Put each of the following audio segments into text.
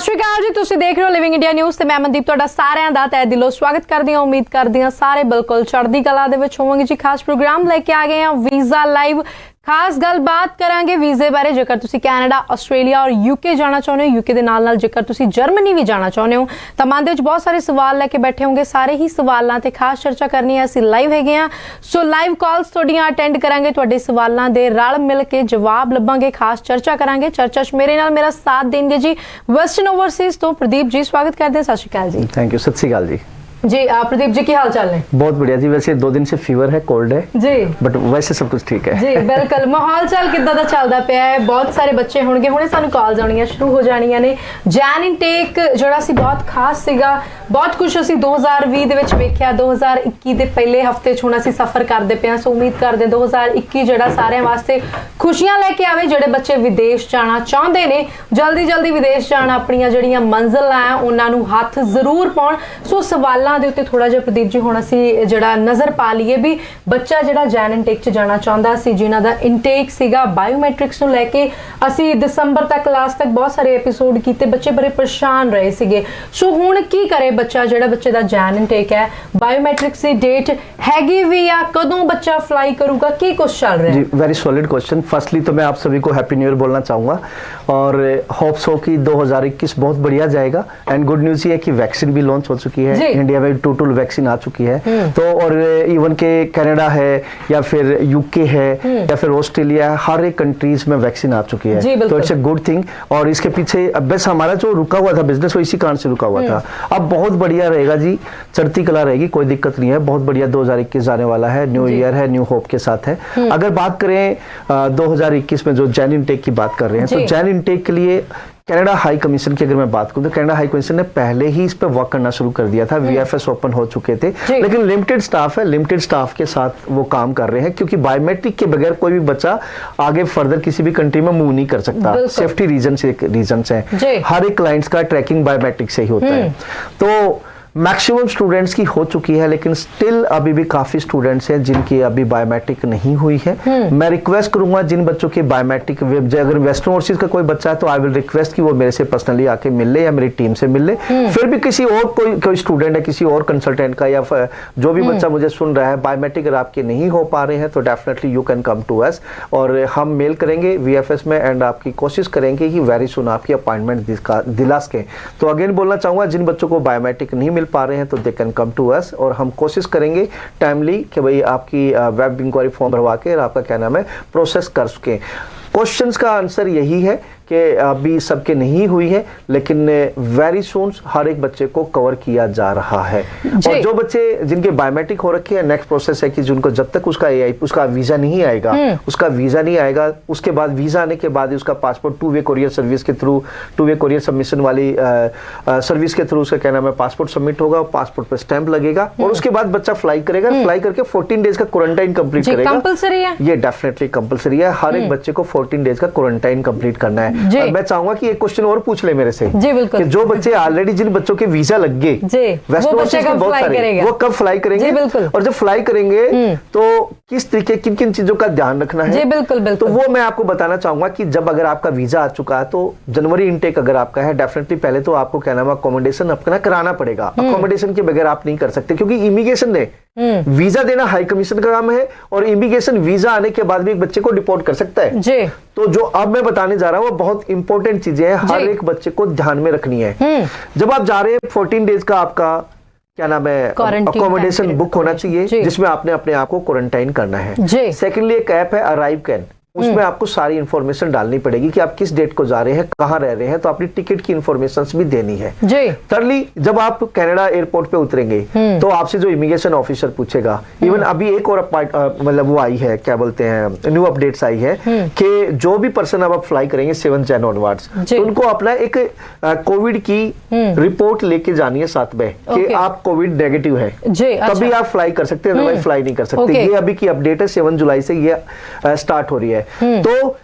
श्री अकाल जी, तुसीं देख रहे हो लिविंग इंडिया न्यूज़ ते मैं मनदीप तुहाडा सारिਆਂ ਦਾ तहे दिलों स्वागत करदी हां। उम्मीद करदी हां सारे बिल्कुल चढ़दी कला दे विच होवोगे जी। खास प्रोग्राम लेके आ गए हैं वीज़ा लाइव। खास गलबात करांगे वीज़े बारे। जेकर तुसीं कैनेडा, आस्ट्रेलिया और यूके जाना चाहुंदे हो, यूके दे नाल नाल जेकर तुसीं जर्मनी भी जाना चाहुंदे हो तां मन दे विच बहुत सारे सवाल लैके बैठे होंगे। सारे ही सवालां ते खास चर्चा करनी है। असीं लाइव हैगे आ, सो लाइव कॉल्स तुहाडीआं अटेंड करांगे। तुहाडे सवालां दे रल मिल के जवाब लभांगे, खास चर्चा करांगे। चर्चा च मेरे नाल मेरा साथ देंगे जी वेस्टर्न ओवरसीज तो प्रदीप जी। स्वागत करते हैं। सत श्री अकाल जी। Thank you. सत श्री अकाल जी। जी प्रदीप जी, की हाल चाल है? बहुत बढ़िया जी। वैसे 2 दिन से फीवर है, कोल्ड है जी, बट वैसे सब कुछ ठीक है जी। बिल्कुल। माहौल चाल किद्दां दा चलदा पिया है? बहुत सारे बच्चे होणगे, हुणे सानू कॉल्स आउणियां शुरू हो जाणियां ने। जैन इनटेक जिहड़ा सी बहुत खास सीगा, बहुत कुछ असीं 2020 दे विच वेखिया। 2021 दे पहले हफ्ते च हुण असीं सफर करदे पे हां, सो उम्मीद करदे 2021 जिहड़ा सारिਆਂ वास्ते खुशियां लैके आवे। जिहड़े बच्चे विदेश जाना चाहुंदे ने, जल्दी जल्दी विदेश जाना, अपणियां जिहड़ियां मंजिलां आ उन्हां नूं हੱਥ ਜ਼ਰੂਰ पाउण। सो सवालां दे उत्ते थोड़ा जिहा प्रदीप जी हुण असीं जिहड़ा नज़र पा लईए भी बच्चा जिहड़ा जैन इनटेक च जाना चाहुंदा सी, जिन्हां दा इनटेक सीगा बायोमैट्रिक्स नूं लैके असीं दिसंबर तक लास्ट तक बहुत सारे एपीसोड कीते। बच्चे बड़े परेशान रहे सीगे। सो हुण की करे बच्चा, जिहड़ा बच्चे दा जैन इनटेक है, बायोमैट्रिक्स दी डेट हैगी भी या कदों बच्चा फ्लाई करूगा, की कुछ चल रहा है? जी, वेरी सॉलिड क्वेश्चन। फर्स्टली तो मैं आप सभी को हैप्पी न्यू ईयर बोलना चाहूँगा और होप्स हो कि 2021 बहुत बढ़िया जाएगा। एंड गुड न्यूज़ ये है कि वैक्सीन भी लॉन्च हो चुकी है, इंडिया में टोटल वैक्सीन आ चुकी है। तो और इवन के कनाडा है या फिर यूके है या फिर ऑस्ट्रेलिया है, हर एक कंट्रीज में वैक्सीन आ चुकी है। तो इट्स ए गुड थिंग। और इसके पीछे अब बस हमारा जो रुका हुआ था बिजनेस वो इसी कारण से रुका हुआ था। अब बहुत बढ़िया रहेगा जी, चढ़ती कला रहेगी, कोई दिक्कत नहीं है। बहुत बढ़िया 2021 जाने वाला है, न्यू ईयर है, न्यू होप के साथ है। अगर बात करें 2021 में जो जैन इनटेक की बात कर रहे हैं, तो जैन इनटेक के लिए कनाडा हाई कमीशन की अगर मैं बात करूं तो कनाडा हाई कमीशन ने पहले ही इस पे वर्क करना शुरू कर दिया था। वीएफएस ओपन हो चुके थे, लेकिन लिमिटेड स्टाफ है, लिमिटेड स्टाफ के साथ वो काम कर रहे हैं, क्योंकि बायोमेट्रिक के बगैर कोई भी बच्चा आगे फर्दर किसी भी कंट्री में मूव नहीं कर सकता। सेफ्टी रीजन है, हर एक क्लाइंट्स का ट्रैकिंग बायोमेट्रिक से ही होता है। तो मैक्सिमम स्टूडेंट्स की हो चुकी है, लेकिन स्टिल अभी भी काफी स्टूडेंट्स हैं जिनकी अभी बायोमेट्रिक नहीं हुई है। मैं रिक्वेस्ट करूंगा जिन बच्चों की बायोमेट्रिक, अगर वेस्टर्न ओवरसीज का कोई बच्चा है तो आई विल रिक्वेस्ट कि वो मेरे से पर्सनली आके मिल ले या मेरी टीम से मिल ले। फिर भी किसी और कोई स्टूडेंट है, किसी और कंसल्टेंट का या जो भी बच्चा मुझे सुन रहा है, बायोमेट्रिक अगर आपके नहीं हो पा रहे हैं तो definitely you can come to us और हम मेल करेंगे वीएफएस में एंड आपकी कोशिश करेंगे कि वेरी सुन आपकी अपॉइंटमेंट दिला सकें। तो अगेन बोलना चाहूंगा जिन बच्चों को बायोमेट्रिक नहीं मिल पा रहे हैं तो they can come to us और हम कोशिश करेंगे टाइमली कि भाई आपकी वेब इंक्वायरी फॉर्म भरवा के और आपका क्या नाम है प्रोसेस कर सकें। क्वेश्चंस का आंसर यही है कि अभी सबके नहीं हुई है, लेकिन वेरी सून हर एक बच्चे को कवर किया जा रहा है। और जो बच्चे जिनके बायोमेट्रिक हो रखे हैं, नेक्स्ट प्रोसेस है कि जिनको जब तक उसका वीजा नहीं आएगा, उसके बाद वीजा आने के बाद उसका पासपोर्ट 2 वे कोरियर सर्विस के थ्रू, 2 वे कोरियर सबमिशन वाली सर्विस के थ्रू उसका क्या नाम है पासपोर्ट सबमिट होगा, पासपोर्ट पर स्टैंप लगेगा और उसके बाद बच्चा फ्लाई करेगा। फ्लाई करके 14 डेज का क्वारंटाइन कंप्लीट करेगा। कंपलसरी है ये, डेफिनेटली कंपलसरी है। हर एक बच्चे को 14 डेज का क्वारंटाइन कंप्लीट करना है। और मैं चाहूंगा कि एक क्वेश्चन और पूछ ले मेरे से कि जो बच्चे ऑलरेडी जिन बच्चों के वीजा लग गए, वेस्टर्न ओवरसीज के बहुत सारे, वो कब फ्लाई करेंगे और जब फ्लाई करेंगे तो किस तरीके किन किन चीजों का ध्यान रखना है। बिल्कुल। तो वो मैं आपको बताना चाहूंगा कि जब अगर आपका वीजा आ चुका है तो जनवरी इनटेक अगर आपका है, डेफिनेटली पहले तो आपको क्या नाम है अकोमोडेशन अपना कराना पड़ेगा। अकोमोडेशन के बगैर आप नहीं कर सकते, क्योंकि इमिग्रेशन ने वीजा देना हाई कमीशन का काम है और इमिग्रेशन वीजा आने के बाद भी एक बच्चे को डिपोर्ट कर सकता है जी। तो जो अब मैं बताने जा रहा हूं वो बहुत इंपॉर्टेंट चीजें हैं, हर एक बच्चे को ध्यान में रखनी है। जब आप जा रहे हैं 14 डेज का आपका क्या नाम है अकोमोडेशन बुक होना चाहिए, जिसमें आपने अपने आप को क्वारंटाइन करना है। सेकेंडली एक ऐप है अराइव कैन, उसमें आपको सारी इंफॉर्मेशन डालनी पड़ेगी कि आप किस डेट को जा रहे हैं, कहां रह रहे हैं, तो अपनी टिकट की इंफॉर्मेशन भी देनी है। थर्डली जब आप कनाडा एयरपोर्ट पे उतरेंगे तो आपसे जो इमिग्रेशन ऑफिसर पूछेगा, इवन अभी एक और मतलब वो आई है, क्या बोलते हैं, न्यू अपडेट्स आई है कि जो भी पर्सन अब आप फ्लाई करेंगे 7 जन ऑनवर्ड्स, तो उनको अपना एक कोविड की रिपोर्ट लेके जानी है साथ में कि आप कोविड नेगेटिव है, तभी आप फ्लाई कर सकते हैं, अदरवाइज फ्लाई नहीं कर सकते। ये अभी की अपडेट है, 7 जुलाई से ये स्टार्ट हो रही है। तो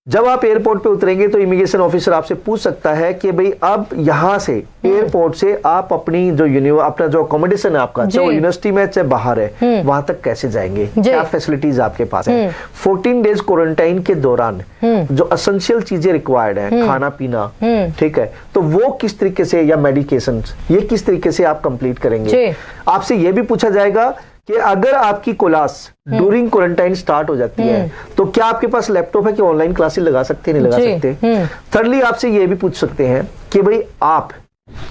जब आप एयरपोर्ट पे उतरेंगे तो इमिग्रेशन ऑफिसर आपसे पूछ सकता है कि भाई अब यहाँ से एयरपोर्ट से आप अपनी जो अपना जो अकोमोडेशन है आपका, चाहे यूनिवर्सिटी में चाहे बाहर है, वहां तक कैसे जाएंगे, क्या फैसिलिटीज आपके पास है। 14 डेज क्वारंटाइन के दौरान जो एसेंशियल चीजें रिक्वायर्ड है, खाना पीना, ठीक है, तो वो किस तरीके से, या मेडिकेशन, ये किस तरीके से आप कंप्लीट करेंगे। आपसे ये भी पूछा जाएगा कि अगर आपकी क्लास ड्यूरिंग क्वारंटाइन स्टार्ट हो जाती है तो क्या आपके पास लैपटॉप है कि ऑनलाइन क्लासेस लगा सकते हैं, नहीं लगा सकते। थर्डली आपसे ये भी पूछ सकते हैं कि भाई आप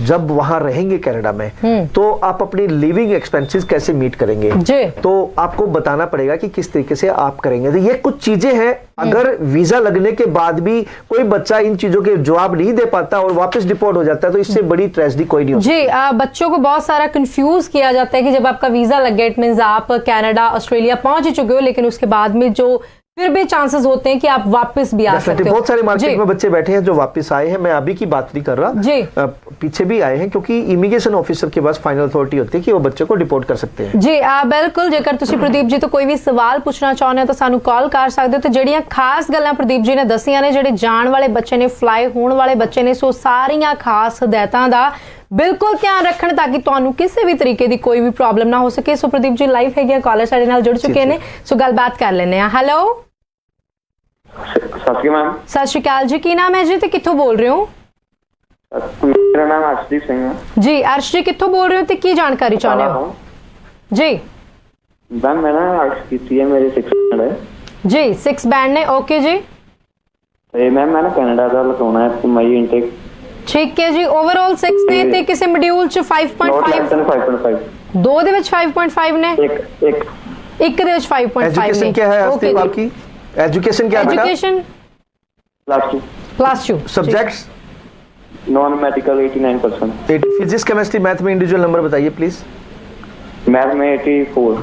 जब वहां रहेंगे कनाडा में तो आप अपनी लिविंग एक्सपेंसेस कैसे मीट करेंगे, तो आपको बताना पड़ेगा कि किस तरीके से आप करेंगे। तो ये कुछ चीजें हैं, अगर वीजा लगने के बाद भी कोई बच्चा इन चीजों के जवाब नहीं दे पाता और वापस डिपोर्ट हो जाता है तो इससे बड़ी ट्रेजेडी कोई नहीं होती। जी, बच्चों को बहुत सारा कंफ्यूज किया जाता है कि जब आपका वीजा लग गया इट मींस आप कनाडा ऑस्ट्रेलिया पहुंच ही चुके हो, लेकिन उसके बाद में जो फिर भी चांसेस होते हैं कि आप वापस भी आ सकते हो। बहुत सारे मार्केट में बच्चे बैठे हैं जो वापस आए हैं, मैं अभी की बात नहीं कर रहा जी, पीछे भी आए हैं, क्योंकि इमिग्रेशन ऑफिसर के पास फाइनल अथॉरिटी होती है कि वो बच्चे को डिपोर्ट कर सकते हैं। जी बिल्कुल, जेकर तुसी प्रदीप जी तो कोई भी सवाल पूछना चाहते हो तो सानू कॉल कर सकते हो। तो जड़ियां खास गल्लां प्रदीप जी ने दसियां ने, जेडे जान वाले बच्चे ने, फ्लाई होने वाले बच्चे ने, सो सारियां खास हदायतां दा बिल्कुल ध्यान रखना ताकि तुहानू किसी भी तरीके की कोई भी प्रॉब्लम ना हो सके। सो प्रदीप जी लाइव है, कॉलर साडे नाल जुड़ चुके हैं, सो गलबात कर लेने। हेलो, सत श्री अकाल जी, की नाम है जी ते कित्थों बोल रहे हो? मेरा नाम अर्शदीप सिंह है जी। अर्श जी कित्थों बोल रहे हो ते की जानकारी चाहते हो जी? मैम मैं ना आर्ट्स की है, मेरे 6 बैंड है जी, 6 बैंड ने, ओके जी। ਤੇ मैम मैं ना कनाडा ਦਾ ਲਗਾਉਣਾ ਹੈ ਮਈ ਇਨਟੇਕ। ठीक है जी, ओवरऑल 6 ने ਤੇ ਕਿਸੇ ਮੋਡਿਊਲ ਚ 5.5 ਦੋ ਦੇ ਵਿੱਚ 5.5 ਨੇ, ਇੱਕ ਦੇ ਵਿੱਚ 5.5 ਨੇ। एजुकेशन क्या है आपकी? एजुकेशन क्या है? Education class 2 subjects non medical 89%। Physics chemistry math में इंडिविजुअल नंबर बताइए प्लीज। मैथ में 84।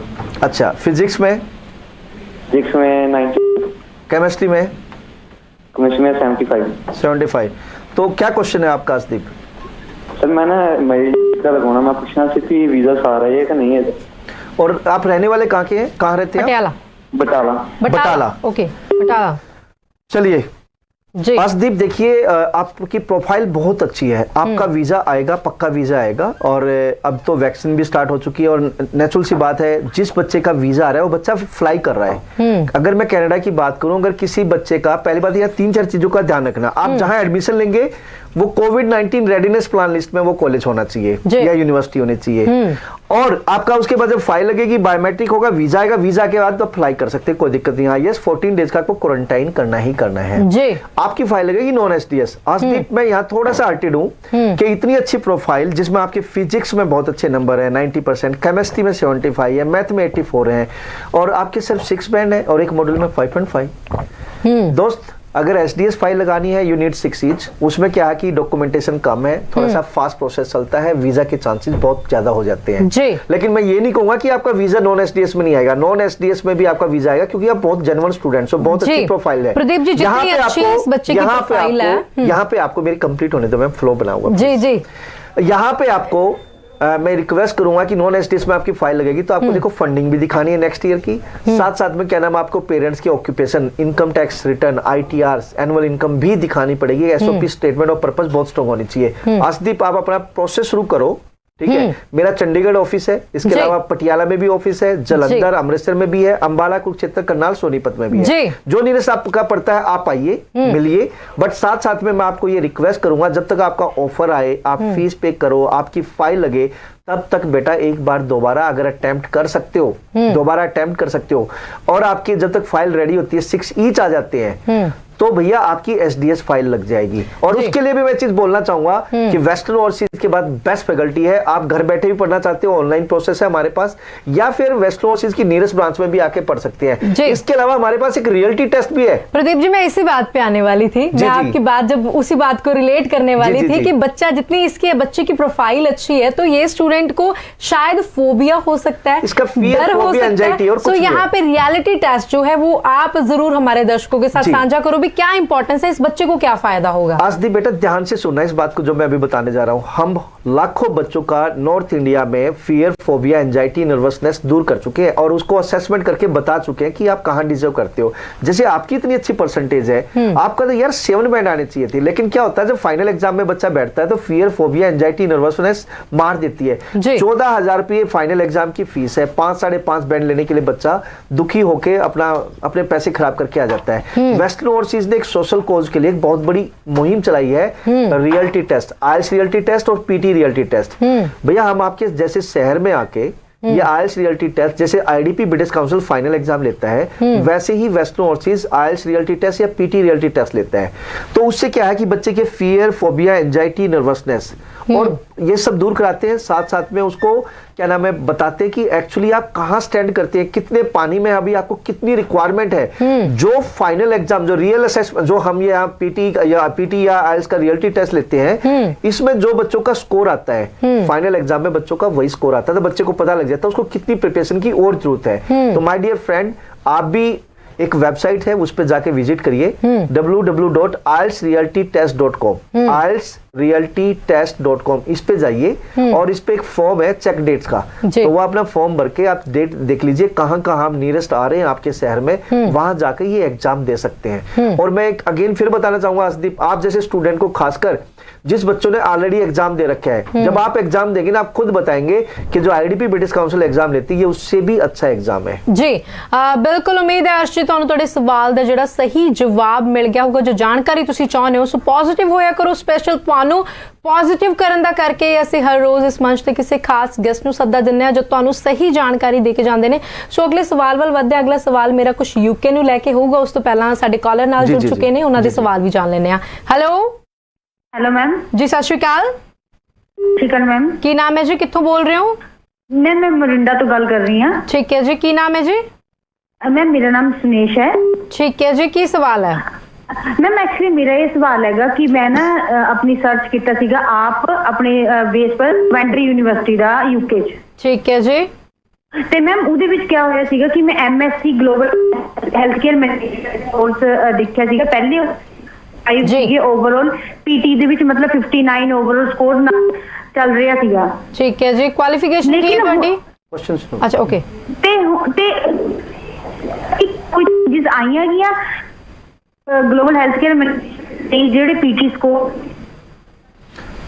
अच्छा, फिजिक्स में? फिजिक्स में 90। केमिस्ट्री में? केमिस्ट्री में 75। तो क्या क्वेश्चन है आपका आसदीप? सर मैं ना मई का लगाना, मैं पूछना सी कि वीजा आ रहा है कि नहीं है। और आप रहने वाले कहाँ के हैं, कहाँ रहते हैं? बटाला। ओके, बटाला। चलिए आसदीप, देखिए आपकी प्रोफाइल बहुत अच्छी है, आपका वीजा आएगा, पक्का वीजा आएगा। और अब तो वैक्सीन भी स्टार्ट हो चुकी है और नेचुरल सी बात है, जिस बच्चे का वीजा आ रहा है वो बच्चा फ्लाई कर रहा है। अगर मैं कनाडा की बात करूं, अगर किसी बच्चे का, पहली बात यह 3-4 चीजों का ध्यान रखना, आप जहां एडमिशन लेंगे वो कोविड-19 रेडीनेस प्लान लिस्ट में वो कॉलेज होना चाहिए या यूनिवर्सिटी होनी चाहिए। और आपका उसके बाद जब फाइल लगेगी, बायोमेट्रिक होगा, वीजा आएगा, वीजा के बाद तो अप्लाई कर सकते हैं, कोई दिक्कत नहीं। यस, 14 डेज का आपको क्वारंटाइन करना ही करना है जी। आपकी फाइल लगेगी नॉन एसडीएस। आसदीप मैं यहाँ थोड़ा सा अर्टेड हूँ कि इतनी अच्छी प्रोफाइल जिसमें आपके फिजिक्स में बहुत अच्छे नंबर है 90%, केमिस्ट्री में 75 है, मैथ में 84 है, और आपके सिर्फ 6 बैंड है और एक मॉड्यूल में 5.5। दोस्त, अगर एसडीएस फाइल लगानी है यू नीड 6 ईच। उसमें क्या है कि डॉक्यूमेंटेशन कम है, थोड़ा सा फास्ट प्रोसेस चलता है, वीजा के चांसेस बहुत ज्यादा हो जाते हैं जी। लेकिन मैं ये नहीं कहूंगा कि आपका वीजा नॉन एसडीएस में नहीं आएगा, नॉन एसडीएस में भी आपका वीजा आएगा, क्योंकि आप बहुत जेन्युइन स्टूडेंट्स हो, बहुत अच्छी प्रोफाइल है। प्रदीप जी, जितनी अच्छी इस बच्चे की प्रोफाइल है, यहाँ पे आपको मेरी कंप्लीट होने दो, मैं फ्लो बनाऊंगा जी जी। यहाँ पे आपको मैं रिक्वेस्ट करूंगा कि नॉन एसडीएस में आपकी फाइल लगेगी तो आपको देखो फंडिंग भी दिखानी है नेक्स्ट ईयर की, साथ साथ में क्या नाम आपको पेरेंट्स के occupation, income tax return, ITR, annual income भी दिखानी पड़ेगी। एसओपी स्टेटमेंट और पर्पस बहुत स्ट्रांग होनी चाहिए। आसदीप आप अपना प्रोसेस शुरू करो, ठीक है। मेरा चंडीगढ़ ऑफिस है, इसके अलावा पटियाला में भी ऑफिस है, जलंधर, अमृतसर में भी है, अंबाला, कुरुक्षेत्र, करनाल, सोनीपत में भी है। जो नियरेस्ट आपका पड़ता है आप आइए, मिलिए। बट साथ साथ में मैं आपको ये रिक्वेस्ट करूंगा, जब तक आपका ऑफर आए, आप फीस पे करो, आपकी फाइल लगे, तब तक बेटा एक बार दोबारा अगर अटेम्प्ट कर सकते हो, दोबारा अटेम्प्ट कर सकते हो। और आपकी जब तक फाइल रेडी होती है, 6 ईच आ जाते हैं, तो भैया आपकी एसडीएस फाइल लग जाएगी। और उसके लिए भी मैं चीज बोलना चाहूंगा कि वेस्टर्न ओवरसीज के बाद बेस्ट फैकल्टी है। आप घर बैठे भी पढ़ना चाहते हो, ऑनलाइन प्रोसेस है हमारे पास, या फिर वेस्टर्न ओवरसीज की नियरेस्ट ब्रांच में भी आके पढ़ सकते हैं। इसके अलावा हमारे पास एक रियलिटी टेस्ट भी है। प्रदीप जी, मैं इसी बात पे आने वाली थी, मैं आपकी बात जब उसी बात को रिलेट करने वाली थी कि बच्चा जितनी इसकी बच्चे की प्रोफाइल अच्छी है तो ये स्टूडेंट को शायद फोबिया हो सकता है, इसका डर हो सकता है। तो यहाँ पे रियलिटी टेस्ट जो है वो आप जरूर हमारे दर्शकों के साथ साझा करो भी, क्या इंपॉर्टेंस है, इस बच्चे को क्या फायदा होगा। आसदीप बेटा ध्यान से सुनना इस बात को जो मैं अभी बताने जा रहा हूँ। हम लाखों बच्चों का नॉर्थ इंडिया में फियर, फोबिया, एंजाइटी, नर्वसनेस दूर कर चुके हैं और उसको असेसमेंट करके बता चुके हैं कि आप कहां डिजर्व करते हो। जैसे आपकी इतनी अच्छी परसेंटेज है, आपका तो यार 7 बैंड आने चाहिए थी, लेकिन क्या होता है जब फाइनल एग्जाम में बच्चा बैठता है तो फियर, फोबिया, एंजाइटी, नर्वसनेस मार देती है। 14,000 रुपये फाइनल एग्जाम की फीस है, 5-5.5 बैंड लेने के लिए बच्चा दुखी होकर अपने पैसे खराब करके आ जाता है। वेस्टर्न ओवरसीज ने एक सोशल कॉज के लिए एक बहुत बड़ी मुहिम चलाई है, रियलिटी टेस्ट, आइल्स रियलिटी टेस्ट और पीटी रियलिटी टेस्ट। भैया हम आपके जैसे शहर में आके ये आइल्स रियलिटी टेस्ट, जैसे IDP British council final exam लेता है, वैसे ही वेस्टर्न ओवरसीज आइल्स रियलिटी टेस्ट या पीटी रियलिटी टेस्ट लेता है। तो उससे क्या है कि बच्चे के फियर, फोबिया, एंजाइटी, नर्वसनेस और ये सब दूर कराते हैं। साथ साथ में उसको क्या नाम है बताते हैं कि एक्चुअली आप कहां स्टैंड करते हैं, कितने पानी में अभी आपको कितनी रिक्वायरमेंट है। जो फाइनल एग्जाम, जो रियल असेसमेंट, जो हम ये पीटी या आइल्स का रियलिटी टेस्ट लेते हैं, इसमें जो बच्चों का स्कोर आता है फाइनल एग्जाम में, बच्चों का वही स्कोर आता है, तो बच्चे को पता लग जाता है उसको कितनी प्रिपरेशन की और जरूरत है। तो माय डियर फ्रेंड, आप भी एक वेबसाइट है उस पर जाके विजिट करिए, www.ieltsrealitytest.com, ieltsrealitytest.com, इस पे जाइए और इस पे एक फॉर्म है चेक डेट्स का, तो वो अपना फॉर्म भर के आप डेट देख लीजिए कहां कहां हम नियरेस्ट आ रहे हैं आपके शहर में, वहां जाकर ये एग्जाम दे सकते हैं। और मैं अगेन फिर बताना चाहूंगा आसदीप, आप जैसे स्टूडेंट को खासकर जिस बच्चों ने ऑलरेडी एग्जाम दे रखा है, जब आप एग्जाम देंगे ना आप खुद बताएंगे कि जो आईडीपी ब्रिटिश काउंसिल एग्जाम लेती है उससे भी अच्छा एग्जाम है। जी बिल्कुल, उम्मीद है अर्श जी ਤੁਹਾਨੂੰ ਤੁਹਾਡੇ ਸਵਾਲ ਦਾ ਜਿਹੜਾ ਸਹੀ ਜਵਾਬ ਮਿਲ ਗਿਆ ਹੋਊਗਾ। ਜੋ ਜਾਣਕਾਰੀ ਤੁਸੀਂ ਚਾਹੁੰਦੇ ਹੋ ਸੋ ਪੋਜ਼ਿਟਿਵ ਹੋਇਆ ਕਰੋ। ਸਪੈਸ਼ਲ ਤੁਹਾਨੂੰ ਪੋਜ਼ਿਟਿਵ ਕਰਨ ਦਾ ਕਰਕੇ ਅਸੀਂ ਹਰ ਰੋਜ਼ ਇਸ ਮੰਚ ਤੇ ਕਿਸੇ ਖਾਸ ਗੈਸਟ ਨੂੰ ਸੱਦਾ ਦਿੰਦੇ ਆ ਜੋ ਤੁਹਾਨੂੰ ਸਹੀ ਜਾਣਕਾਰੀ ਦੇ ਕੇ ਜਾਂਦੇ ਨੇ। ਸੋ ਅਗਲੇ ਸਵਾਲ ਵੱਲ ਵਧਦੇ, ਅਗਲਾ ਸਵਾਲ ਮੇਰਾ ਕੁਝ ਯੂਕੇ ਨੂੰ ਲੈ ਕੇ ਹੋਊਗਾ। ਉਸ ਤੋਂ ਪਹਿਲਾਂ ਸਾਡੇ ਕਾਲਰ ਨਾਲ ਜੁੜ ਚੁੱਕੇ ਨੇ, ਉਹਨਾਂ ਦੇ ਸਵਾਲ ਵੀ ਜਾਣ ਲੈਣੇ ਆ। हेलो मैम जी, सत श्री अकाल। ठीक है मैम, की नाम है जी, कित्थों बोल रहे हो? मैम मैं मोरिंडा तो गल कर रही हूँ। ठीक है जी, की नाम है जी? मैम मेरा नाम सुनेश है। ठीक है जी, की सवाल है? मैम एक्चुअली मेरा ये सवाल हैगा कि मैं ना अपनी सर्च किया सीगा आप अपने बेस पर वेंट्री यूनिवर्सिटी दा यूके च। ठीक है जी। ਤੇ ਮੈਮ ਉਹਦੇ ਵਿੱਚ ਕੀ ਹੋਇਆ ਸੀਗਾ ਕਿ ਮੈਂ MSc global health care management course ਦੇਖਿਆ ਸੀਗਾ ਪਹਿਲੇ ਜੀ ओवरऑल पीटी ਦੇ ਵਿੱਚ ਮਤਲਬ 59 ओवरऑल ਸਕੋਰ ਨਾਲ ਚੱਲ ਰਿਹਾ ਸੀਗਾ। ਠੀਕ ਹੈ ਜੀ, ਕੁਆਲੀਫਿਕੇਸ਼ਨ ਕੀ ਹੈ ਤੁਹਾਡੀ? क्वेश्चन सुनो। अच्छा ओके। ਤੇ ਕੋਈ ਚੀਜ਼ ਆਈਆਂ ਗਿਆ ग्लोबल हेल्थ केयर में ਜਿਹੜੇ पीटी ਸਕੋਰ।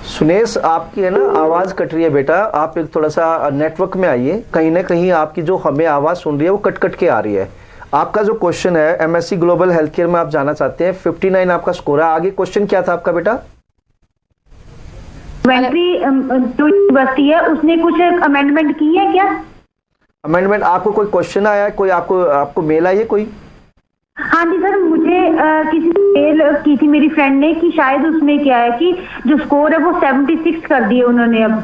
सुनेश आपकी है ना आवाज कट रही है बेटा, आप एक थोड़ा सा नेटवर्क में आइए, कहीं ना कहीं आपकी जो हमें आवाज सुन रही है वो कट कट के आ रही है। आपका जो क्वेश्चन है एमएससी ग्लोबल हेल्थ केयर में आप जाना चाहते हैं, 59 आपका स्कोर है। आगे क्वेश्चन क्या था आपका बेटा? वेंट्री जो यूनिवर्सिटी है उसने कुछ अमेंडमेंट की है क्या? अमेंडमेंट आपको कोई क्वेश्चन आया, कोई आपको मेल आई है कोई? हाँ जी सर, मुझे किसी मेल की थी मेरी फ्रेंड ने कि शायद उसमें क्या है कि जो स्कोर है वो 76 कर दिए उन्होंने। अब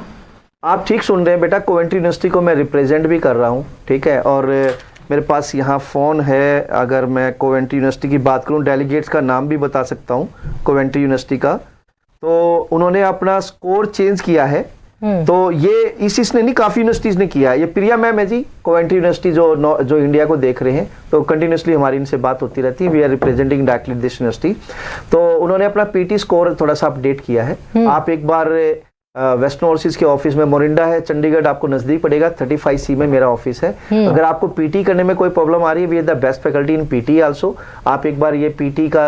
आप ठीक सुन रहे हैं बेटा, कोवेंट्री यूनिवर्सिटी को मैं रिप्रेजेंट भी कर रहा हूँ, ठीक है, और मेरे पास यहाँ फ़ोन है। अगर मैं कोवेंट्री यूनिवर्सिटी की बात करूँ, डेलीगेट्स का नाम भी बता सकता हूँ कोवेंट्री यूनिवर्सिटी का, तो उन्होंने अपना स्कोर चेंज किया है। तो ये इसने नहीं, काफ़ी यूनिवर्सिटीज़ ने किया है। ये प्रिया मैम है जी, कोवेंट्री यूनिवर्सिटी जो इंडिया को देख रहे हैं, तो कंटिन्यूसली हमारी इनसे बात होती रहती है। We are representing directly this university. तो उन्होंने अपना पीटी स्कोर थोड़ा सा अपडेट किया है। आप एक बार वेस्टर्न ओवरसीज के ऑफिस में, मोरिंडा है चंडीगढ़, आपको नजदीक पड़ेगा, 35C में मेरा ऑफिस है। अगर आपको पीटी करने में कोई प्रॉब्लम आ रही है, we are the best faculty in PT also. आप एक बार ये पीटी का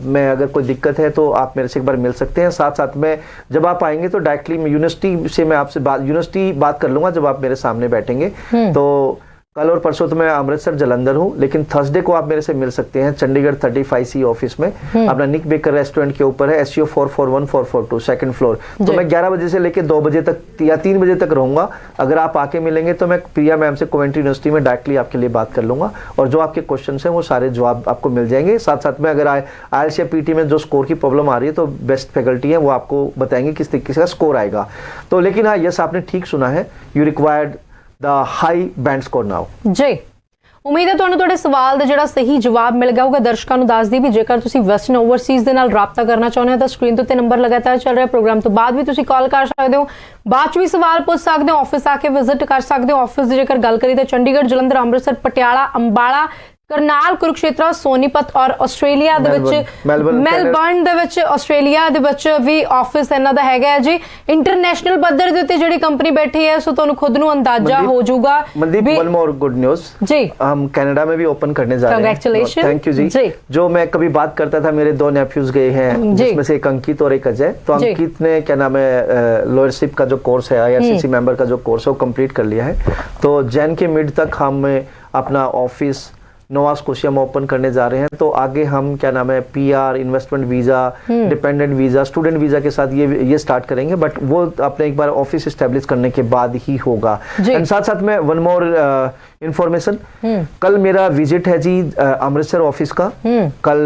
में अगर कोई दिक्कत है तो आप मेरे से एक बार मिल सकते हैं। साथ साथ में जब आप आएंगे तो डायरेक्टली यूनिवर्सिटी से मैं आपसे यूनिवर्सिटी बात कर लूंगा जब आप मेरे सामने बैठेंगे। तो कल और परसों तो मैं अमृतसर जलंधर हूँ, लेकिन थर्सडे को आप मेरे से मिल सकते हैं चंडीगढ़ 35C ऑफिस में। अपना निक बेकर रेस्टोरेंट के ऊपर है, SCO 441442 सेकंड फ्लोर। तो मैं 11 बजे से लेकर 2 बजे तक या 3 बजे तक रहूंगा। अगर आप आके मिलेंगे तो मैं प्रिया मैम से कोवेंट्री यूनिवर्सिटी में डायरेक्टली आपके लिए बात कर लूंगा और जो आपके क्वेश्चन हैं वो सारे जवाब आपको मिल जाएंगे। साथ साथ में अगर आइल्स या पीटी में जो स्कोर की प्रॉब्लम आ रही है तो बेस्ट फैकल्टी है, वो आपको बताएंगे किस तरीके का स्कोर आएगा। तो लेकिन हाँ, यस आपने ठीक सुना है, you required the high band score now जी। ਉਮੀਦ ਹੈ ਤੁਹਾਨੂੰ ਤੁਹਾਡੇ ਸਵਾਲ ਦਾ ਜਿਹੜਾ ਸਹੀ ਜਵਾਬ ਮਿਲ ਗਿਆ ਹੋਊਗਾ। ਦਰਸ਼ਕਾਂ ਨੂੰ ਦੱਸ ਦਈ ਵੀ ਜੇਕਰ ਤੁਸੀਂ ਵੈਸਟਰਨ ਓਵਰਸੀਜ਼ ਦੇ ਨਾਲ ਰਾਬਤਾ ਕਰਨਾ ਚਾਹੁੰਦੇ ਹੋ ਤਾਂ ਸਕਰੀਨ ਤੇ ਨੰਬਰ ਲਗਾਤਾਰ ਚੱਲ ਰਿਹਾ, ਪ੍ਰੋਗਰਾਮ ਤੋਂ ਬਾਅਦ ਵੀ ਤੁਸੀਂ ਕਾਲ ਕਰ ਸਕਦੇ ਹੋ, ਬਾਅਦ ਚ ਵੀ ਸਵਾਲ ਪੁੱਛ ਸਕਦੇ ਹੋ, ਆਫਿਸ ਆ ਕੇ ਵਿਜ਼ਿਟ ਕਰ ਸਕਦੇ ਹੋ। ਆਫਿਸ ਦੀ ਜੇਕਰ ਗੱਲ ਕਰੀ ਤਾਂ ਚੰਡੀਗੜ੍ਹ, ਜਲੰਧਰ, ਅੰਮ੍ਰਿਤਸਰ, ਪਟਿਆਲਾ, ਅੰਬਾਲਾ, ਕਰਨਾਲ, ਕੁਰੂਕਸ਼ੇਤਰ, ਸੋਨੀਪਤ ਔਰ ਆਸਟ੍ਰੇਲੀਆ ਦੇ ਵਿੱਚ ਮੈਲਬਰਨ ਦੇ ਵਿੱਚ ਆਸਟ੍ਰੇਲੀਆ ਦੇ ਵਿੱਚ ਵੀ ਆਫਿਸ ਇਹਨਾਂ ਦਾ ਹੈਗਾ ਹੈ ਜੀ। ਇੰਟਰਨੈਸ਼ਨਲ ਪੱਧਰ ਦੇ ਉੱਤੇ ਜਿਹੜੀ ਕੰਪਨੀ बैठी है, सो ਤੁਹਾਨੂੰ खुद ਨੂੰ अंदाजा हो जाऊगा। Mandeep, one more good news जी, हम कनाडा में भी ओपन करने जा रहे हैं। Congratulations। थैंक यू जी। जो मैं कभी बात करता था, मेरे 2 नेफ्यूज गए हैं, जिसमें से एक अंकित और एक अजय। तो अंकित ने क्या नाम है लॉयरशिप का जो कोर्स है, IRCC मेंबर का जो कोर्स है वो कंप्लीट कर लिया है। तो जैन के मिड तक हम अपना ऑफिस नोवा स्कोशिया में ओपन करने जा रहे हैं। तो आगे हम क्या नाम है PR, investment visa, dependent visa, student visa के साथ ये स्टार्ट करेंगे, बट वो अपने एक बार ऑफिस एस्टेब्लिश करने के बाद ही होगा। एंड साथ साथ में वन मोर इंफॉर्मेशन, कल मेरा विजिट है जी अमृतसर ऑफिस का। कल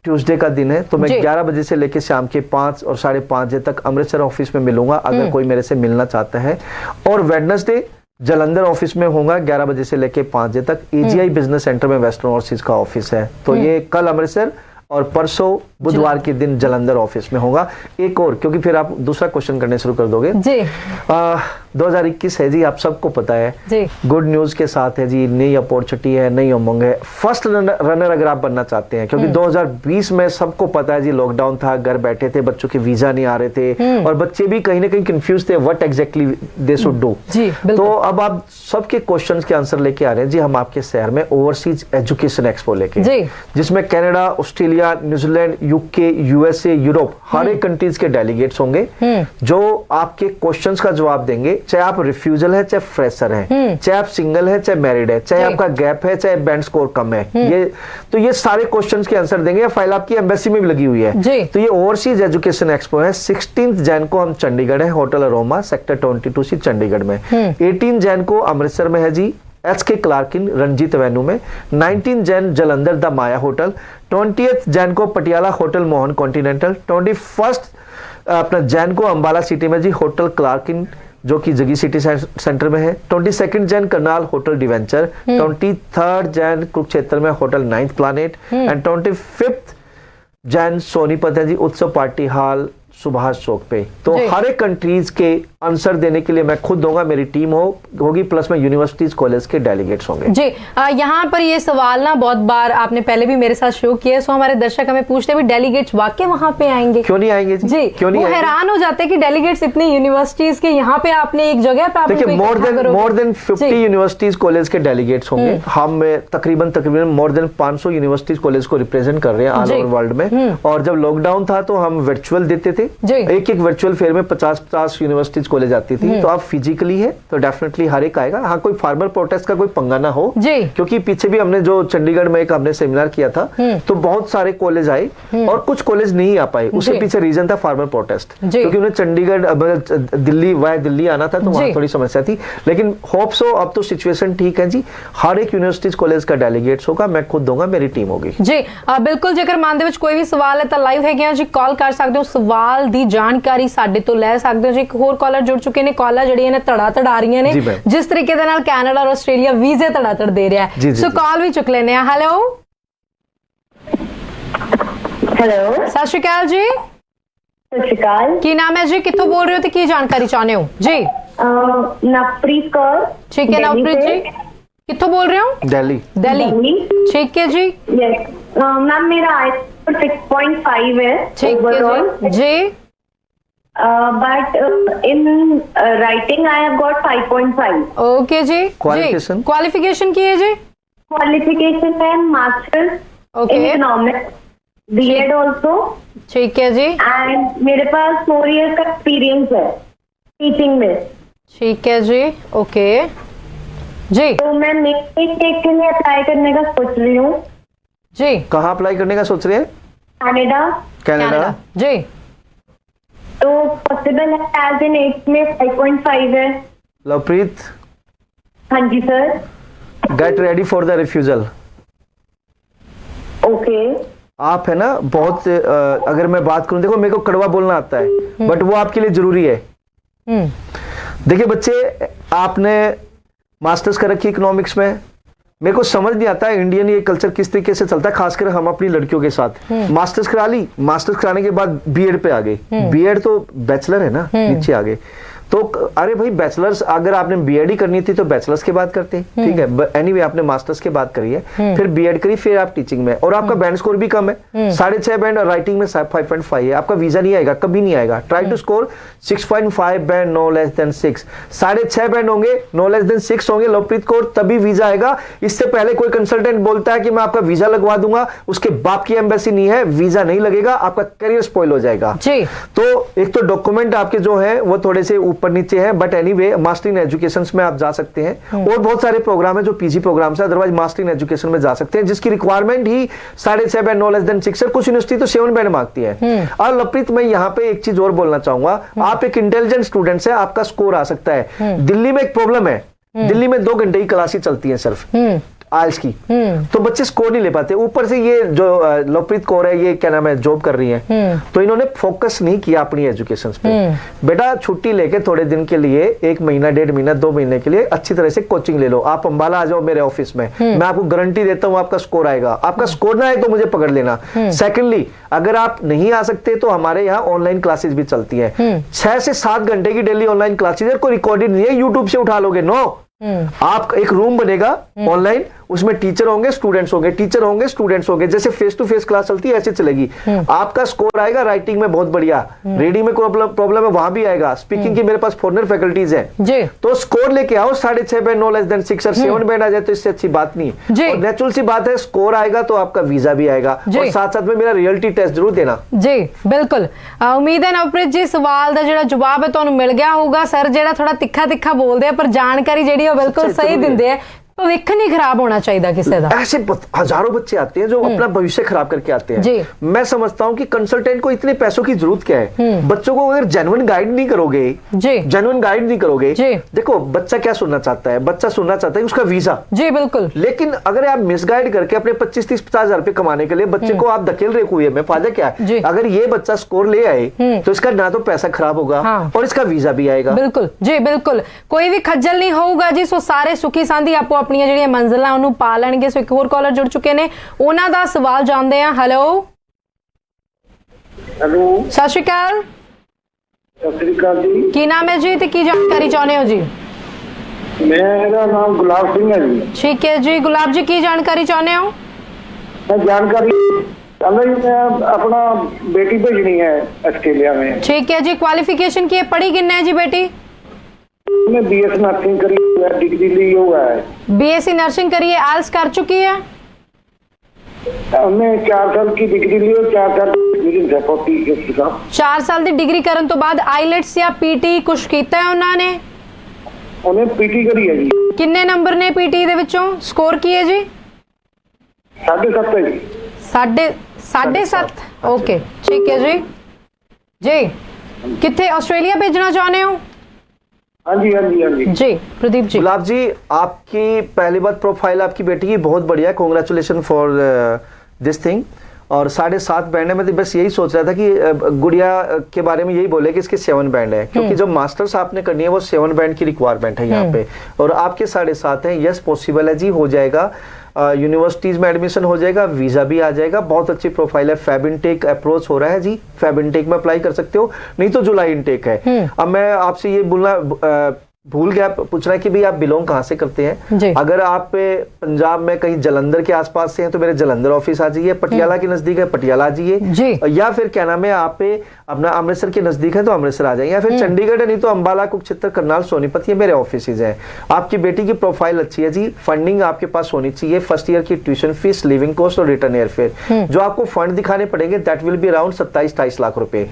ट्यूसडे का दिन है, तो मैं 11 बजे से लेकर शाम के 5 और 5:30 बजे तक अमृतसर ऑफिस में मिलूंगा अगर कोई मेरे से मिलना चाहता है। और वेडनेसडे जलंधर ऑफिस में होगा 11 बजे से लेके 5 बजे तक। AGI बिजनेस सेंटर में वेस्टर्न ओवरसीज का ऑफिस है। तो ये कल अमृतसर और परसों बुधवार के दिन जलंधर ऑफिस में होगा। एक और, क्योंकि फिर आप दूसरा क्वेश्चन करने शुरू कर दोगे जी। 2021 है जी, आप सबको पता है जी। गुड न्यूज के साथ है जी, नई अपॉर्चुनिटी है, नई उमंग है। फर्स्ट रनर अगर आप बनना चाहते हैं, क्योंकि 2020 में सबको पता है जी लॉकडाउन था, घर बैठे थे, बच्चों के वीजा नहीं आ रहे थे और बच्चे भी कहीं ना कहीं कंफ्यूज थे what exactly they should do. तो अब आप सबके क्वेश्चंस के आंसर लेके आ रहे हैं जी हम आपके शहर में ओवरसीज एजुकेशन एक्सपो लेके, जिसमें Canada, Australia, New Zealand, UK, USA, Europe, हर एक कंट्रीज के डेलीगेट्स होंगे जो आपके क्वेश्चंस का जवाब देंगे। चाहे आप रिफ्यूजल है, चाहे फ्रेशर है, चाहे आप सिंगल है, चाहे मैरिड है, चाहे आपका गैप है, चाहे बैंड स्कोर कम है, ये सारे क्वेश्चंस के आंसर देंगे। फाइल आपकी एम्बेसी में भी लगी हुई है। तो ये ओवरसीज एजुकेशन एक्सपो है। 16 जैन को हम चंडीगढ़ है, hotel aroma, sector 22C Chandigarh में। 18 जैन को अमृतसर में है जी, HK क्लार्किन रंजीत एवेन्यू में। 19 Jan Jalandhar the Maya hotel. 20th Jain को पटियाला होटल मोहन कॉन्टिनेंटल। 21 अपना जैन को अंबाला सिटी में जी होटल क्लार्किन जो कि जगी सिटी सेंटर में है। 22 जैन करनाल होटल डिवेंचर। 23 जैन कुरुक्षेत्र में hotel 9th planet. And 25 Jain Sonipat है जी उत्सव पार्टी हॉल सुभाष चौक पे। तो हर एक कंट्रीज के आंसर देने के लिए मैं खुद दूंगा, मेरी टीम होगी, प्लस में यूनिवर्सिटीज कॉलेज के डेलीगेट्स होंगे जी। यहाँ पर ये सवाल ना बहुत बार आपने पहले भी मेरे साथ शो किया, सो हमारे दर्शक हमें पूछते हैं डेलीगेट्स वाकई वहां पे आएंगे? क्यों नहीं आएंगे जी? क्यों नहीं? वो हैरान हो जाते हैं कि डेलीगेट्स इतनी यूनिवर्सिटीज के यहाँ पे आपने एक जगह पे देखिए मोर देन 50 यूनिवर्सिटीज कॉलेज के डेलीगेट्स होंगे। हम तकरीबन मोर देन 500 यूनिवर्सिटीज कॉलेज को रिप्रेजेंट कर रहे हैं ऑल ओवर वर्ल्ड में। और जब लॉकडाउन था तो हम वर्चुअल देते थे, एक वर्चुअल फेयर में 50 यूनिवर्सिटीज कॉलेज आती थी। तो आप फिजिकली है तो डेफिनेटली हर एक आएगा। हाँ, कोई फार्मर प्रोटेस्ट का कोई पंगा ना हो, क्योंकि पीछे भी हमने जो चंडीगढ़ में एक हमने सेमिनार किया था तो बहुत सारे कॉलेज आए और कुछ कॉलेज नहीं आ पाए। उसके पीछे रीजन था फार्मर प्रोटेस्ट, क्योंकि उन्हें चंडीगढ़ दिल्ली वाया दिल्ली आना था, तो वहां थोड़ी समस्या थी। लेकिन होप सो अब तो सिचुएशन ठीक है जी। हर एक यूनिवर्सिटीज कॉलेज का डेलीगेट्स होगा, मैं खुद दूंगा, मेरी टीम होगी जी। बिल्कुल, जेकर मन दे विच कोई भी सवाल है तो लाइव है जी, कॉल कर सकते हो, सवाल दी जानकारी साडे तो ले सकते हो जी। एक होर कॉलर जुड़ चुके ने, कॉलर जड़ियां ने धड़ाधड़ आ रही ने, जिस तरीके दे नाल कनाडा और आस्ट्रेलिया वीजे धड़ाधड़ दे रहा है। सो कॉल भी चुक लेने। हेलो हेलो, सत श्री अकाल जी। सत श्री अकाल। की नाम है जी, कित्थों बोल रहे हो ते की जानकारी चाहते हो जी? नवप्रीत कौर। ठीक है नवप्रीत जी, कित्थों बोल रहे हो? दिल्ली। ठीक है जी। यस मैम, मेरा IELTS 6.5 है। ठीक है जी। But in writing I have got 5.5. Okay जी। क्वालिफिकेशन की है जी? क्वालिफिकेशन है masters in economics, B.Ed also. ठीक है जी। एंड मेरे पास 4 years का एक्सपीरियंस है टीचिंग में। ठीक है जी। ओके जी। तो मैं नेट के लिए अप्लाई करने का सोच रही हूँ जी। कहाँ अप्लाई करने का सोच रहे हैं? कनाडा जी। तो पॉसिबल है एज इन 8 में 5.5 है। लवप्रीत, हाँ जी sir. Get ready for the refusal. Okay. आप है ना बहुत अगर मैं बात करूं, देखो मेरे को कड़वा बोलना आता है बट वो आपके लिए जरूरी है। देखिए बच्चे, आपने मास्टर्स कर रखी इकोनॉमिक्स में, मेरे को समझ नहीं आता है इंडियन ये कल्चर किस तरीके से चलता है, खासकर हम अपनी लड़कियों के साथ। मास्टर्स करा ली, मास्टर्स कराने के बाद B.Ed पे आ गए। B.Ed तो बैचलर है ना, नीचे आ गए। तो अरे भाई बैचलर्स अगर आपने बीएड ही करनी थी तो बैचलर्स के बाद करते, ठीक है, एनीवे आपने मास्टर्स के बाद करी है, फिर बीएड करी, फिर आप टीचिंग में, और आपका बैंड स्कोर भी कम है, 6.5 बैंड, और राइटिंग में 5.5 है, आपका वीजा नहीं आएगा, कभी नहीं आएगा। Try to score 6.5 band, no less than 6, 6.5 band होंगे, नो लेस देन 6 होंगे लवप्रीत कौर, तभी वीजा आएगा। इससे पहले कोई कंसल्टेंट बोलता है कि मैं आपका वीजा लगवा दूंगा, उसके बाप की एम्बेसी नहीं है, वीजा नहीं लगेगा, आपका करियर स्पॉइल हो जाएगा जी। तो एक तो डॉक्यूमेंट आपके जो है वो थोड़े से ऊपर नीचे है, but anyway master in education में आप जा सकते हैं, और बहुत सारे प्रोग्राम है जो पीजी प्रोग्राम है, अदरवाइज मास्टर इन एजुकेशन में जा सकते हैं, जिसकी रिक्वायरमेंट ही 6.5 बैंड, नो लेस देन 6 है। कुछ यूनिवर्सिटी तो 7 बैंड मांगती है। और लवप्रीत मैं यहाँ पे एक चीज और बोलना चाहूंगा, आप एक इंटेलिजेंट स्टूडेंट है, आपका स्कोर आ सकता है। दिल्ली में एक प्रॉब्लम है, दिल्ली में 2 घंटे की क्लासेस चलती है सिर्फ आइल्स की, तो बच्चे स्कोर नहीं ले पाते। ऊपर से ये जो लवप्रीत कौर है, ये क्या नाम है, जॉब कर रही है, तो इन्होंने फोकस नहीं किया अपनी एजुकेशन पे। बेटा छुट्टी लेके थोड़े दिन के लिए, 1 महीना, 1.5 महीना, 2 महीने के लिए अच्छी तरह से कोचिंग ले लो। आप अंबाला आ जाओ मेरे ऑफिस में, मैं आपको गारंटी देता हूं आपका स्कोर आएगा। आपका स्कोर ना आए तो मुझे पकड़ लेना। सेकेंडली, अगर आप नहीं आ सकते तो हमारे यहाँ ऑनलाइन क्लासेस भी चलती है, 6 से 7 घंटे की डेली ऑनलाइन क्लासेस है, कोई रिकॉर्डेड नहीं है, यूट्यूब से उठा लोगे। नो, आप एक रूम बनेगा ऑनलाइन, उसमें टीचर होंगे, स्टूडेंट्स होंगे, टीचर होंगे, स्टूडेंट्स होंगे, जैसे फेस टू फेस क्लास चलती है ऐसे चलेगी। आपका स्कोर आएगा, राइटिंग में बहुत बढ़िया, रीडिंग में प्रॉब्लम है वहां भी आएगा, स्पीकिंग की मेरे पास फॉरेनर फैकल्टीज है, तो स्कोर लेके आओ 6.5 बैंड, नो लेस देन 6 और 7 बैंड आ जाए तो इससे अच्छी बात नहीं है। और नेचुरल सी बात है, स्कोर आएगा तो आपका वीजा भी आएगा, और साथ साथ में मेरा रियलिटी टेस्ट जरूर देना जी। बिल्कुल, उम्मीद है नवप्रीत जी सवाल का जो जवाब है तो मिल गया होगा। सर जो थोड़ा तिखा तिखा बोलते हैं पर जानकारी जी बिल्कुल सही देंगे है। भविष्य नहीं खराब होना चाहिए किसी का। ऐसे हजारों बच्चे आते हैं जो अपना भविष्य खराब करके आते हैं। जी। मैं समझता हूं कि कंसल्टेंट को इतने पैसों की जरूरत क्या है। बच्चों को अगर जेन्युइन गाइड नहीं करोगे, जेन्युइन गाइड नहीं करोगे, देखो बच्चा क्या सुनना चाहता है, बच्चा सुनना चाहता है उसका वीजा। जी बिल्कुल। लेकिन अगर आप मिसगाइड करके अपने 25, 30, 50 हजार रुपए कमाने के लिए बच्चे को आप धकेल रहे कुएं में, फायदा क्या है। अगर ये बच्चा स्कोर ले आए तो इसका ना तो पैसा खराब होगा और इसका वीजा भी आएगा। बिल्कुल जी, बिल्कुल कोई भी खज्जल नहीं होगा जी। सो सारे सुखी सांधी आपो अपनी ਜਿਹੜੀਆਂ ਮੰਜ਼ਿਲਾਂ ਉਹਨੂੰ ਪਾ ਲੈਣਗੇ। ਸੋ ਇੱਕ ਹੋਰ ਕਾਲਰ ਜੁੜ ਚੁੱਕੇ ਨੇ, ਉਹਨਾਂ ਦਾ ਸਵਾਲ ਜਾਣਦੇ ਆ। ਹੈਲੋ ਹੈਲੋ, ਸਤਿ ਸ਼੍ਰੀ ਅਕਾਲ। ਸਤਿ ਸ੍ਰੀ ਅਕਾਲ ਜੀ। ਕੀ ਨਾਮ ਹੈ ਜੀ ਤੇ ਕੀ ਜਾਣਕਾਰੀ ਚਾਹੁੰਦੇ ਹੋ ਜੀ? ਮੇਰਾ ਨਾਮ ਗੁਲਾਬ ਸਿੰਘ ਹੈ ਜੀ। ਠੀਕ ਹੈ ਜੀ ਗੁਲਾਬ ਜੀ, ਕੀ ਜਾਣਕਾਰੀ ਚਾਹੁੰਦੇ ਹੋ? मैं जानकारी चाहता जी, मैं अपना बेटी भेजनी है ऑस्ट्रेलिया में। ठीक है जी, क्वालिफिकेशन की है, पढ़ी किन्ने है जी बेटी? मैं बीएस नर्सिंग करी है, डिग्री ली हुआ है। बीएससी नर्सिंग करी है, आइल्स कर चुकी है? हमने 4 साल की डिग्री ली और 4 साल की 4 साल की डिग्री करने तो बाद आईलेट्स या पीटी कुछ किया है उन्होंने? उन्हें पीटी करी है जी। किन्ने नंबर ने पीटी दे विचों स्कोर किए जी? 7.5 है जी। 7.5। ओके ठीक है जी। जी किथे ऑस्ट्रेलिया भेजना चाहते हो? हाँ जी हाँ जी हाँ जी। जी प्रदीप जी। गुलाब जी, आपकी पहली बात प्रोफाइल आपकी बेटी की बहुत बढ़िया है, कॉन्ग्रेचुलेशन फॉर दिस थिंग। और 7.5 बैंड है। मैं तो बस यही सोच रहा था कि गुड़िया के बारे में यही बोले कि इसके 7 बैंड है, क्योंकि जो मास्टर्स आपने करनी है वो 7 बैंड की रिक्वायरमेंट है यहाँ पे, और आपके 7.5 है। यस पॉसिबल है जी, हो जाएगा, यूनिवर्सिटीज में एडमिशन हो जाएगा, वीजा भी आ जाएगा। बहुत अच्छी प्रोफाइल है। फैब इनटेक अप्रोच हो रहा है जी, फैब इनटेक में अप्लाई कर सकते हो, नहीं तो जुलाई इनटेक है। अब मैं आपसे ये बोलना भूल गया पूछना कि भाई आप बिलोंग कहाँ से करते हैं। अगर आप पंजाब में कहीं जलंधर के आसपास से हैं तो मेरे जलंधर ऑफिस आ जाइए, पटियाला के नजदीक है पटियाला आ जाइए, या फिर क्या नाम है आप अपना अमृतसर के नजदीक है तो अमृतसर आ जाइए, या फिर चंडीगढ़ है, नहीं तो अंबाला, कुरुक्षेत्र, करनाल, सोनीपत, ये मेरे ऑफिस हैं। आपकी बेटी की प्रोफाइल अच्छी है जी, फंडिंग आपके पास होनी चाहिए, फर्स्ट ईयर की ट्यूशन फीस, लिविंग कॉस्ट और रिटर्न एयरफेयर। जो आपको फंड दिखाने पड़ेंगे that will be around 27-28 lakh रुपए।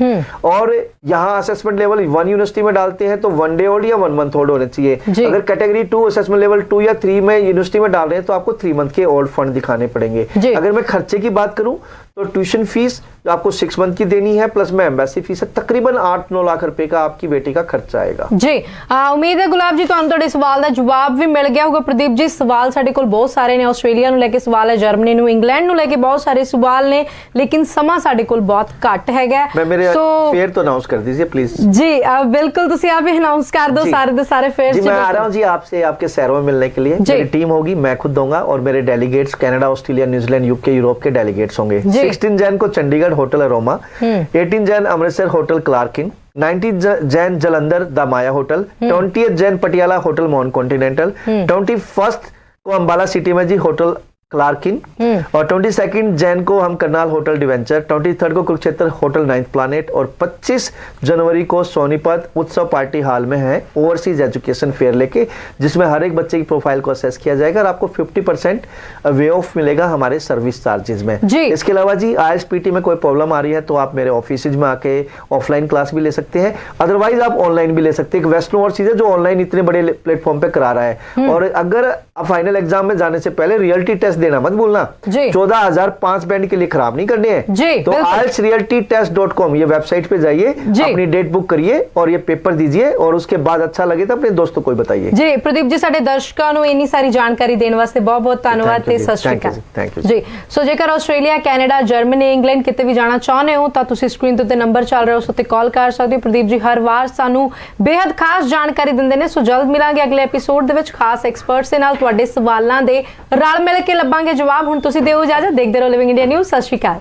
और यहाँ असेसमेंट लेवल 1 यूनिवर्सिटी में डालते हैं तो 1 डे ओल्ड या 1 मंथ ओल्ड होने चाहिए। अगर कैटेगरी 2 असेसमेंट लेवल 2 या 3 में यूनिवर्सिटी में डाल रहे हैं तो आपको 3 मंथ के ओल्ड फंड दिखाने पड़ेंगे। अगर मैं खर्चे की बात करूं तो ट्यूशन फीस आपको 6 मंथ की देनी है, प्लस में एम्बेसी फीस है, तकरीबन 8-9 लाख रुपए का आपकी बेटी का खर्चा आएगा जी। उम्मीद है गुलाब जी ਤੁਹਾਨੂੰ ਤੁਹਾਡੇ ਸਵਾਲ ਦਾ ਜਵਾਬ ਵੀ ਮਿਲ ਗਿਆ ਹੋਗਾ। ਪ੍ਰਦੀਪ ਜੀ ਸਵਾਲ ਸਾਡੇ ਕੋਲ ਬਹੁਤ ਸਾਰੇ ਨੇ, ਆਸਟ੍ਰੇਲੀਆ ਨੂੰ ਲੈ ਕੇ ਸਵਾਲ ਹੈ, ਜਰਮਨੀ ਨੂੰ, ਇੰਗਲੈਂਡ ਨੂੰ ਲੈ ਕੇ ਬਹੁਤ ਸਾਰੇ ਸਵਾਲ ਨੇ, लेकिन ਸਮਾਂ ਸਾਡੇ ਕੋਲ ਬਹੁਤ ਘੱਟ ਹੈਗਾ। मैं मेरे फेयर तो अनाउंस कर दीजिए प्लीज। जी बिल्कुल, ਤੁਸੀਂ ਆਪ ਹੀ ਅਨਾਉਂਸ ਕਰ ਦਿਓ ਸਾਰੇ ਦੇ सारे फेयर्स जी मैं आ रहा हूँ जी आपसे, आपके शहरों में मिलने के लिए। मेरी टीम होगी, मैं खुद दूंगा और मेरे delegates Canada, Australia, New Zealand, UK, Europe के डेलीगेट्स होंगे। 16 जैन को Chandigarh hotel Aroma, 18 Jan Amritsar hotel Clark Inn, 19 Jan Jalandhar the Maya hotel, 20 Jan Patiala hotel मॉन कॉन्टिनेंटल, 21 को अंबाला सिटी में जी होटल क्लार्किन, और 22 जैन को हम करनाल होटल डिवेंचर, 23 को कुरुक्षेत्र होटल 9th प्लानेट, और 25 जनवरी को सोनीपत उत्सव पार्टी हॉल में है ओवरसीज एजुकेशन फेयर लेके, जिसमें हर एक बच्चे की प्रोफाइल को असेस किया जाएगा और आपको 50% वे ऑफ मिलेगा हमारे सर्विस चार्जेस में। इसके अलावा जी ISPT में कोई प्रॉब्लम आ रही है तो आप मेरे ऑफिस में आके ऑफलाइन क्लास भी ले सकते हैं, अदरवाइज आप ऑनलाइन भी ले सकते हैं। वेस्टर्न ओवरसीज है जो ऑनलाइन इतने बड़े प्लेटफॉर्म पे करा रहा है। और अगर फाइनल एग्जाम में जाने से पहले रियलिटी टेस्ट देना मत भूलना। 14,005 बैंड के लिए खराब नहीं करने हैं। तो IELTSrealitytest.com ये वेबसाइट पे जाइए, अपनी डेट बुक करिए और ये पेपर दीजिए, और उसके बाद अच्छा लगे तो अपने दोस्तों को बताइए। जी प्रदीप जी, साडे दर्शकों ਨੂੰ ਇੰਨੀ ਸਾਰੀ ਜਾਣਕਾਰੀ ਦੇਣ ਵਾਸਤੇ ਬਹੁਤ ਬਹੁਤ ਧੰਨਵਾਦ ਤੇ ਸਤਿ ਸ਼੍ਰੀ ਅਕਾਲ। थैंक यू ਜੀ। ਸੋ ਜੇਕਰ ਆਸਟ੍ਰੇਲੀਆ, ਕੈਨੇਡਾ, ਜਰਮਨੀ, ਇੰਗਲੈਂਡ ਕਿਤੇ ਵੀ ਜਾਣਾ ਚਾਹੁੰਦੇ ਹੋ ਤਾਂ ਤੁਸੀਂ ਸਕਰੀਨ ਤੇ ਉੱਤੇ ਨੰਬਰ ਚੱਲ ਰਿਹਾ ਉਸ ਉੱਤੇ ਕਾਲ ਕਰ ਸਕਦੇ ਹੋ। ਪ੍ਰਦੀਪ ਜੀ ਹਰ ਵਾਰ ਸਾਨੂੰ ਬੇहद ਖਾਸ ਜਾਣਕਾਰੀ ਦਿੰਦੇ ਨੇ। ਸੋ ਜਲਦ ਮਿਲਾਂਗੇ ਅਗਲੇ ਐਪੀਸੋਡ ਦੇ ਵਿੱਚ ਖਾਸ ਐਕਸਪਰਟਸ ਦੇ ਨਾਲ, ਤੁਹਾਡੇ ਸਵਾਲਾਂ ਦੇ ਰਲ ਮਿਲ ਕੇ ਲੱਭਾਂਗੇ ਜਵਾਬ। ਹੁਣ ਤੁਸੀਂ ਦਿਓ ਇਜਾਜ਼ਤ, ਦੇਖਦੇ ਰਹੋ ਲਿਵਿੰਗ ਇੰਡੀਆ ਨਿਊਜ਼। ਸਤਿ ਸ਼੍ਰੀ ਅਕਾਲ।